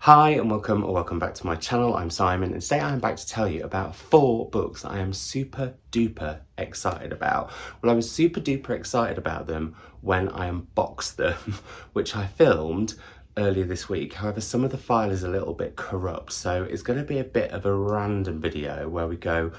Hi and welcome or welcome back to my channel. I'm Simon and today I'm back to tell you about 4 books that I am super duper excited about. Well, I was super duper excited about them when I unboxed them, which I filmed earlier this week. However, some of the file is a little bit corrupt, so it's going to be a bit of a random video where we go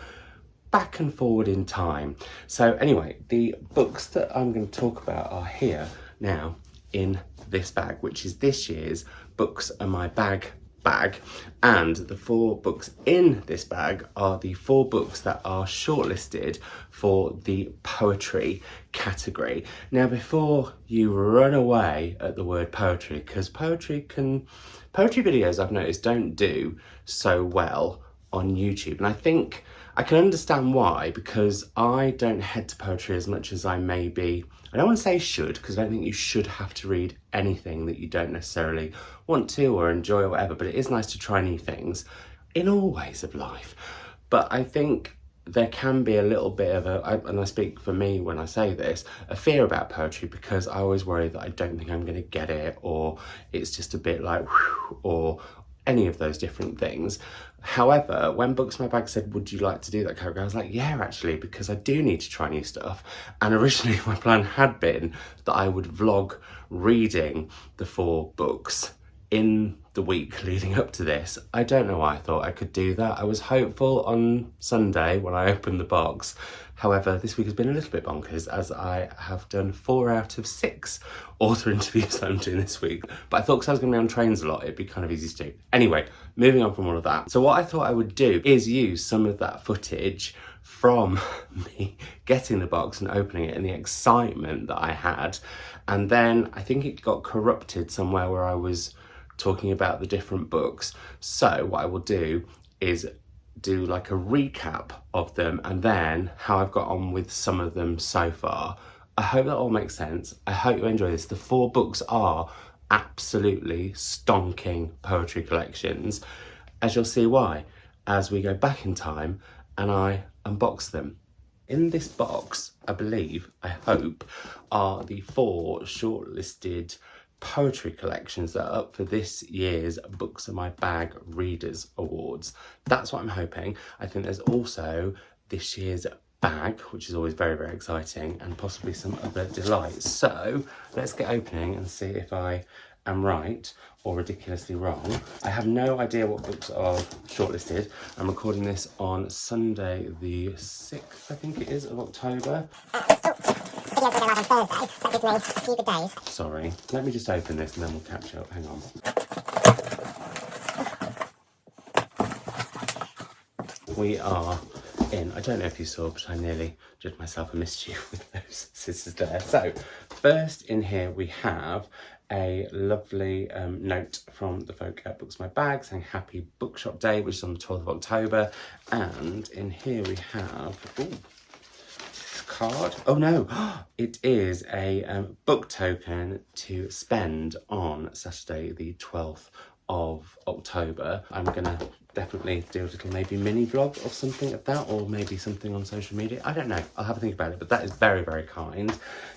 back and forward in time. So anyway, the books that I'm going to talk about are here now in this bag, which is this year's Books Are My Bag bag, and the 4 books in this bag are the 4 books that are shortlisted for the poetry category. Now, before you run away at the word poetry, because poetry videos I've noticed don't do so well on YouTube, and I think I can understand why, because I don't head to poetry as much as I maybe, I don't want to say should, because I don't think you should have to read anything that you don't necessarily want to or enjoy or whatever, but it is nice to try new things in all ways of life. But I think there can be a little bit of and I speak for me when I say this, a fear about poetry, because I always worry that I don't think I'm going to get it, or it's just a bit like, whew, or any of those different things. However, when Books in My Bag said, would you like to do that category, I was like, yeah, actually, because I do need to try new stuff. And originally my plan had been that I would vlog reading the 4 books in the week leading up to this. I don't know why I thought I could do that. I was hopeful on Sunday when I opened the box. However, this week has been a little bit bonkers, as I have done 4 out of 6 author interviews that I'm doing this week. But I thought, because I was going to be on trains a lot, it'd be kind of easy to do. Anyway, moving on from all of that. So what I thought I would do is use some of that footage from me getting the box and opening it and the excitement that I had. And then I think it got corrupted somewhere where I was talking about the different books. So what I will do is do like a recap of them and then how I've got on with some of them so far. I hope that all makes sense. I hope you enjoy this. The 4 books are absolutely stonking poetry collections, as you'll see why as we go back in time and I unbox them. In this box, I believe, I hope, are the 4 shortlisted poetry collections that are up for this year's Books in My Bag Readers Awards. That's what I'm hoping. I think there's also this year's bag, which is always very, very exciting, and possibly some other delights. So let's get opening and see if I am right or ridiculously wrong. I have no idea what books are shortlisted. I'm recording this on Sunday the 6th, I think it is, of October. Videos will go live on Thursday, so that gives me a few good days. Sorry, let me just open this and then we'll catch up. Hang on. We are in, I don't know if you saw, but I nearly did myself a mischief with those scissors there. So first in here we have a lovely note from the folk at Books My Bag saying Happy Bookshop Day, which is on the 12th of October. And in here we have, card. Oh no, it is a book token to spend on Saturday the 12th of October. I'm gonna definitely do a little maybe mini vlog or something of that, or maybe something on social media. I don't know, I'll have a think about it, but that is very, very kind.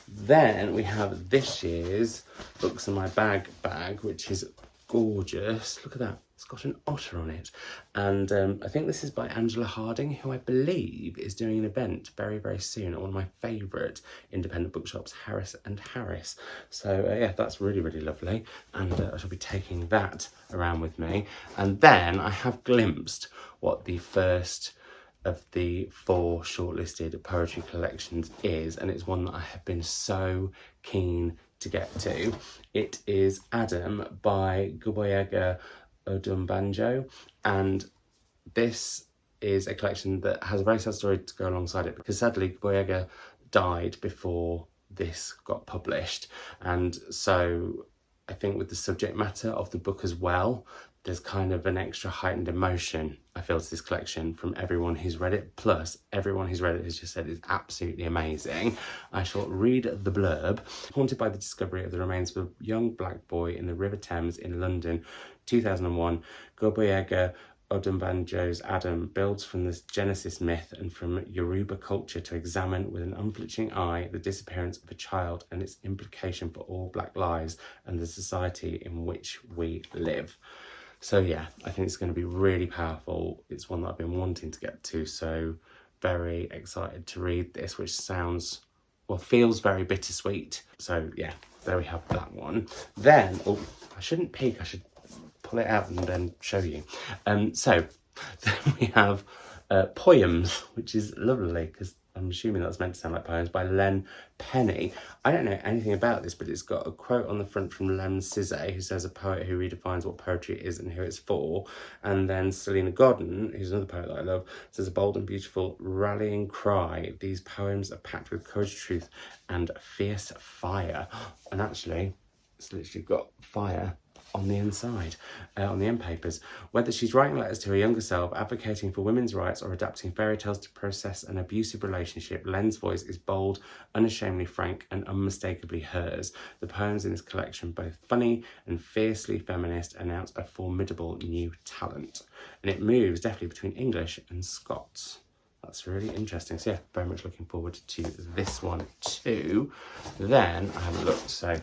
Then we have this year's Books in My Bag bag, which is gorgeous. Look at that. It's got an otter on it. And I think this is by Angela Harding, who I believe is doing an event very, very soon at one of my favourite independent bookshops, Harris and Harris. So yeah, that's really, really lovely. And I shall be taking that around with me. And then I have glimpsed what the first of the 4 shortlisted poetry collections is, and it's one that I have been so keen to get to. It is Adam by Gboyega Odubanjo, and this is a collection that has a very sad story to go alongside it, because sadly Gboyega died before this got published, and so I think with the subject matter of the book as well, there's kind of an extra heightened emotion, I feel, to this collection from everyone who's read it, plus everyone who's read it has just said it's absolutely amazing. I shall read the blurb. Haunted by the discovery of the remains of a young black boy in the River Thames in London, 2001, Gboyega Odubanjo's Adam builds from this Genesis myth and from Yoruba culture to examine with an unflinching eye the disappearance of a child and its implication for all black lives and the society in which we live. So yeah, I think it's going to be really powerful. It's one that I've been wanting to get to, so very excited to read this, which sounds, well, feels very bittersweet. So yeah, there we have that one. Then, oh, I shouldn't peek, I should pull it out and then show you. So then we have Poyums, which is lovely because I'm assuming that's meant to sound like poems, by Len Pennie. I don't know anything about this, but it's got a quote on the front from Lem Sizet, who says, a poet who redefines what poetry is and who it's for. And then Selena Godden, who's another poet that I love, says, a bold and beautiful rallying cry. These poems are packed with courage, truth, and fierce fire. And actually, it's literally got fire on the inside, on the end papers. Whether she's writing letters to her younger self, advocating for women's rights, or adapting fairy tales to process an abusive relationship, Len's voice is bold, unashamedly frank, and unmistakably hers. The poems in this collection, both funny and fiercely feminist, announce a formidable new talent. And it moves definitely between English and Scots. That's really interesting. So yeah, very much looking forward to this one too. Then I haven't looked, so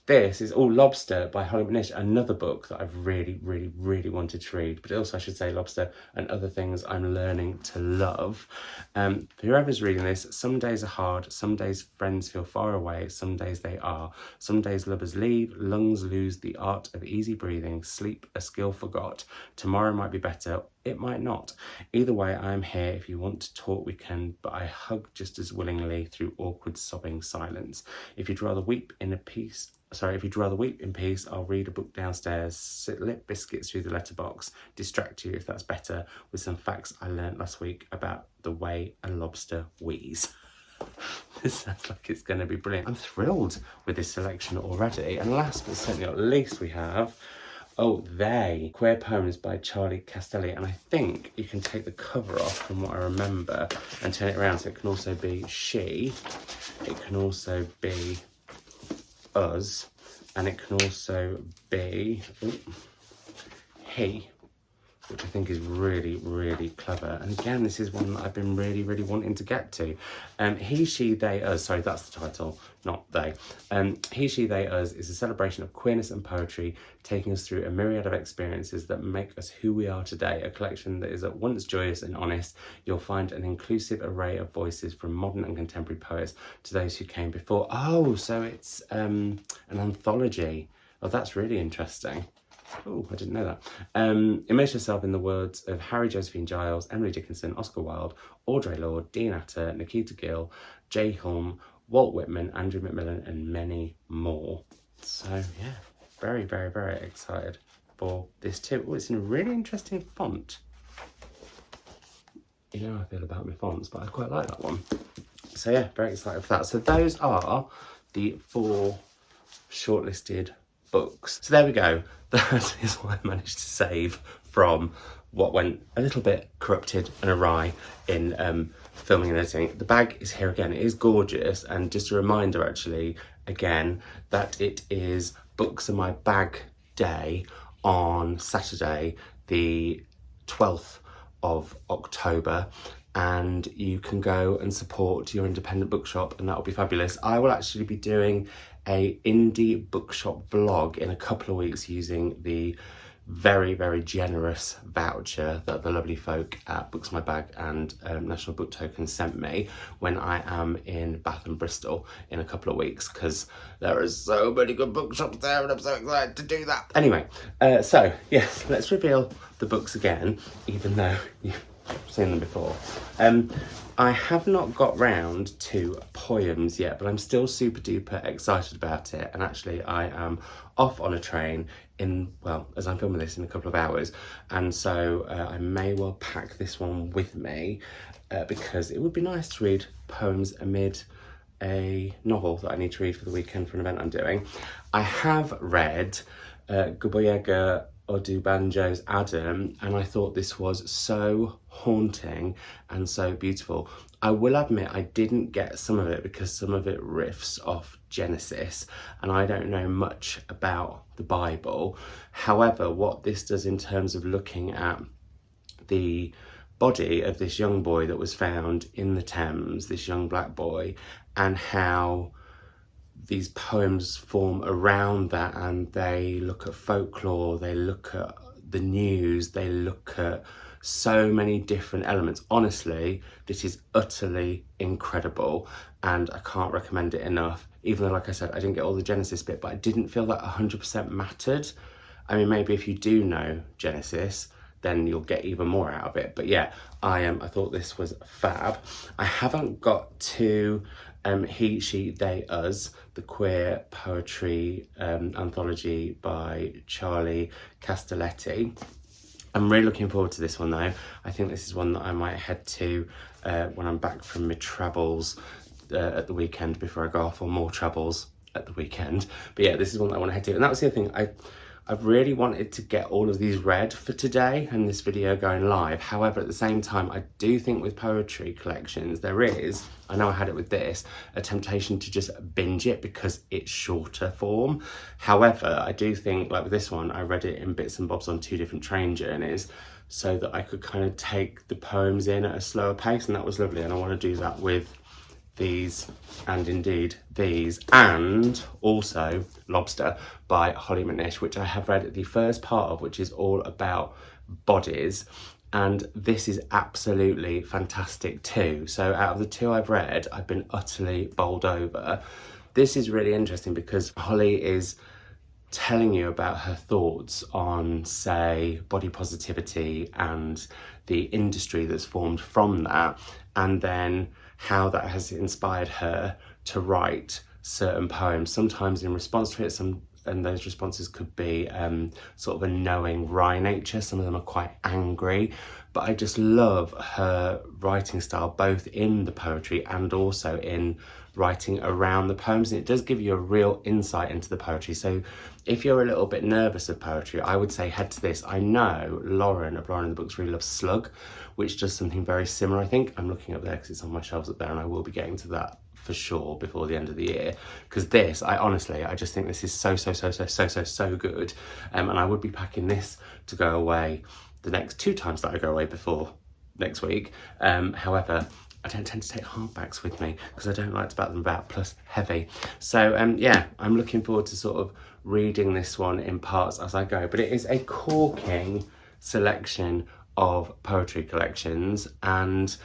this is Lobster by Hollie McNish, another book that I've really, really, really wanted to read. But also I should say Lobster and other things I'm learning to love. For whoever's reading this, some days are hard, some days friends feel far away, some days they are. Some days lovers leave, lungs lose the art of easy breathing, sleep a skill forgot. Tomorrow might be better, it might not. Either way, I am here. If you want to talk, we can, but I hug just as willingly through awkward sobbing silence. If you'd rather weep in peace, I'll read a book downstairs, lip biscuits through the letterbox, distract you if that's better, with some facts I learnt last week about the way a lobster wheezes. This sounds like it's going to be brilliant. I'm thrilled with this selection already. And last but certainly not least, we have Queer Poems by Charlie Castelletti. And I think you can take the cover off from what I remember and turn it around, so it can also be she, it can also be us, and it can also be he, which I think is really, really clever. And again, this is one that I've been really, really wanting to get to. He, she, they, us, sorry, that's the title, not they. He, she, they, us is a celebration of queerness and poetry, taking us through a myriad of experiences that make us who we are today. A collection that is at once joyous and honest. You'll find an inclusive array of voices from modern and contemporary poets to those who came before. Oh, so it's an anthology. Oh, that's really interesting. Oh, I didn't know that. Immerse yourself in the words of Harry Josephine Giles, Emily Dickinson, Oscar Wilde, Audre Lorde, Dean Atter, Nikita Gill, Jay Hulme, Walt Whitman, Andrew McMillan, and many more. So yeah, very, very, very excited for this too. Oh, it's in a really interesting font. You know how I feel about my fonts, but I quite like that one. So yeah, very excited for that. So those are the 4 shortlisted books. So there we go. That is what I managed to save from what went a little bit corrupted and awry in filming and editing. The bag is here again. It is gorgeous, and just a reminder actually again that it is Books in My Bag Day on Saturday the 12th of October, and you can go and support your independent bookshop, and that will be fabulous. I will actually be doing a indie bookshop vlog in a couple of weeks using the very, very generous voucher that the lovely folk at Books My Bag and National Book Token sent me when I am in Bath and Bristol in a couple of weeks, because there are so many good bookshops there and I'm so excited to do that. Anyway, so yes, let's reveal the books again, even though you've seen them before. I have not got round to Poyums yet, but I'm still super duper excited about it. And actually I am off on a train as I'm filming this, in a couple of hours. And so I may well pack this one with me because it would be nice to read poems amid a novel that I need to read for the weekend for an event I'm doing. I have read Gboyega Odubanjo's Adam, and I thought this was so haunting and so beautiful. I will admit I didn't get some of it because some of it riffs off Genesis, and I don't know much about the Bible. However, what this does in terms of looking at the body of this young boy that was found in the Thames, this young black boy, and how these poems form around that, and they look at folklore, they look at the news, they look at so many different elements. Honestly, this is utterly incredible and I can't recommend it enough. Even though, like I said, I didn't get all the Genesis bit, but I didn't feel that 100% mattered. I mean, maybe if you do know Genesis, then you'll get even more out of it. But yeah, I thought this was fab. I haven't got to He, She, They, Us, the queer poetry anthology by Charlie Castelletti. I'm really looking forward to this one though. I think this is one that I might head to when I'm back from my travels at the weekend before I go off on more travels at the weekend. But yeah, this is one that I want to head to. And that was the other thing, I've really wanted to get all of these read for today and this video going live. However, at the same time, I do think with poetry collections, there is, I know I had it with this, a temptation to just binge it because it's shorter form. However, I do think, like with this one, I read it in bits and bobs on 2 different train journeys so that I could kind of take the poems in at a slower pace, and that was lovely. And I want to do that with these, and indeed these, and also Lobster by Hollie McNish, which I have read the first part of, which is all about bodies, and this is absolutely fantastic too. So out of the 2 I've read, I've been utterly bowled over. This is really interesting because Hollie is telling you about her thoughts on, say, body positivity and the industry that's formed from that, and then how that has inspired her to write certain poems, sometimes in response to it, and those responses could be sort of a knowing, wry nature. Some of them are quite angry, but I just love her writing style, both in the poetry and also in writing around the poems, and it does give you a real insight into the poetry. So if you're a little bit nervous of poetry, I would say head to this. I know Lauren of Lauren in the Books really loves Slug, which does something very similar. I think I'm looking up there because it's on my shelves up there, and I will be getting to that for sure before the end of the year, because this, I just think this is so good, and I would be packing this to go away the next 2 times that I go away before next week. However, I don't tend to take hardbacks with me because I don't like to back them about, plus heavy. So yeah, I'm looking forward to sort of reading this one in parts as I go, but it is a corking selection of poetry collections, and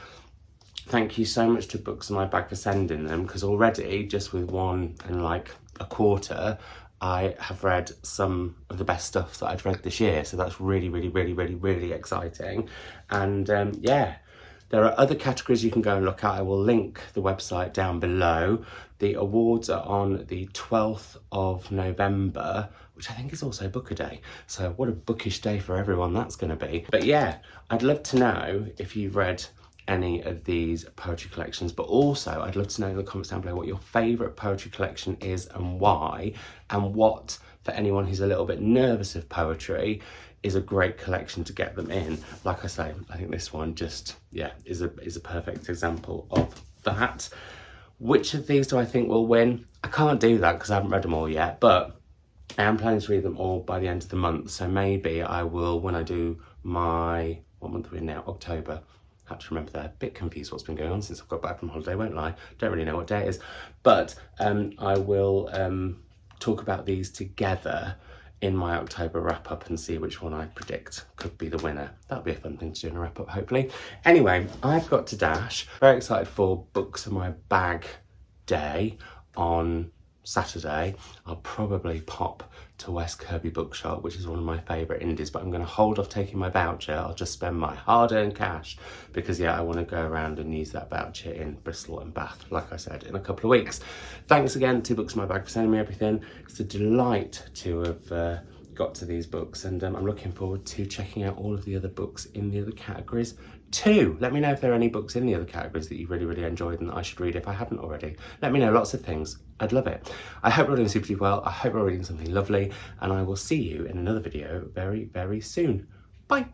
thank you so much to Books in My Bag for sending them, because already just with 1 1/4 I have read some of the best stuff that I'd read this year, so that's really exciting. And yeah, there are other categories you can go and look at. I will link the website down below. The awards are on the 12th of November, which I think is also Booker Day. So what a bookish day for everyone that's going to be. But yeah, I'd love to know if you've read any of these poetry collections, but also I'd love to know in the comments down below what your favourite poetry collection is and why, and what, for anyone who's a little bit nervous of poetry, is a great collection to get them in. Like I say, I think this one just, yeah, is a perfect example of that. Which of these do I think will win? I can't do that because I haven't read them all yet, but I am planning to read them all by the end of the month. So maybe I will, when I do my, what month are we in now? October. I have to remember that. A bit confused what's been going on since I've got back from holiday, won't lie. Don't really know what day it is. But I will talk about these together in my October wrap up and see which one I predict could be the winner. That'll be a fun thing to do in a wrap up, hopefully. Anyway, I've got to dash. Very excited for Books in My Bag Day on Saturday. I'll probably pop to West Kirby Bookshop, which is one of my favourite indies, but I'm going to hold off taking my voucher. I'll just spend my hard-earned cash because, yeah, I want to go around and use that voucher in Bristol and Bath, like I said, in a couple of weeks. Thanks again to Books in My Bag for sending me everything. It's a delight to have got to these books, and I'm looking forward to checking out all of the other books in the other categories too. Let me know if there are any books in the other categories that you really enjoyed and that I should read if I hadn't already. Let me know, lots of things. I'd love it. I hope you're doing super well. I hope you're reading something lovely, and I will see you in another video very soon. Bye.